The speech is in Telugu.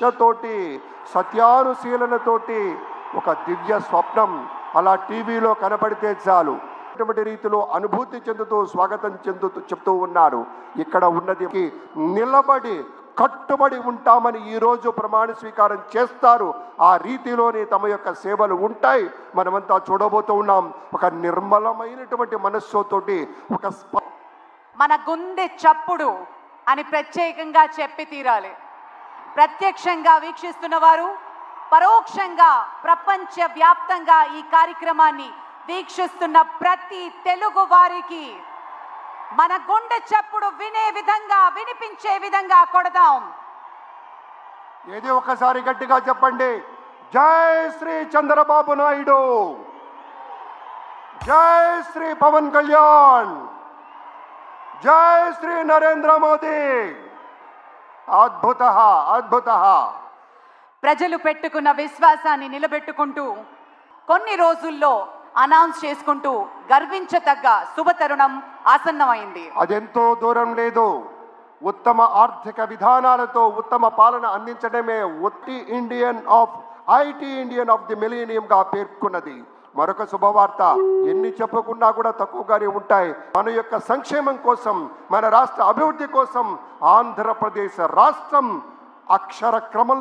నిష్ఠతోటి సత్యానుశీలనతోటి ఒక దివ్య స్వప్నం అలా టీవీలో కనబడితే చాలు అటువంటి రీతిలో అనుభూతి చెందుతూ స్వాగతం చెప్తూ ఉన్నారు. ఇక్కడ ఉన్నది నిలబడి కట్టుబడి ఉంటామని ఈరోజు ప్రమాణ స్వీకారం చేస్తారు. ఆ రీతిలోనే తమ యొక్క సేవలు ఉంటాయి. మనమంతా చూడబోతూ ఉన్నాం. ఒక నిర్మలమైనటువంటి మనస్సుతోటి ఒక మన గుండె చప్పుడు అని ప్రత్యేకంగా చెప్పి తీరాలి. ప్రత్యక్షంగా వీక్షిస్తున్న వారు, పరోక్షంగా ప్రపంచ వ్యాప్తంగా ఈ కార్యక్రమాన్ని వీక్షిస్తున్న ప్రతి తెలుగు వారికి మన గుండె చప్పుడు వినే విధంగా, వినిపించే విధంగా కొడదాం. ఏది ఒకసారి గట్టిగా చెప్పండి. జై శ్రీ చంద్రబాబు నాయుడు, జై శ్రీ పవన్ కళ్యాణ్, జై శ్రీ నరేంద్ర మోదీ. అద్భుత అద్భుత. ప్రజలు పెట్టుకున్న విశ్వాసాన్ని నిలబెట్టుకుంటూ కొన్ని రోజుల్లో అనౌన్స్ చేసుకుంటూ గర్వించదగ్గ శుభతరుణం ఆసన్నమైంది. అదెంతో దూరం లేదు. ఉత్తమ ఆర్థిక విధానాలతో ఉత్తమ పాలన అందించడమే IT Indian of the millennium గా పేర్కొన్నది. మరొక శుభవార్త ఎన్ని చెప్పుకున్నా కూడా తక్కువగానే ఉంటాయి. మన యొక్క సంక్షేమం కోసం, మన రాష్ట్ర అభివృద్ధి కోసం ఆంధ్రప్రదేశ్ రాష్ట్రం అక్షర క్రమంలో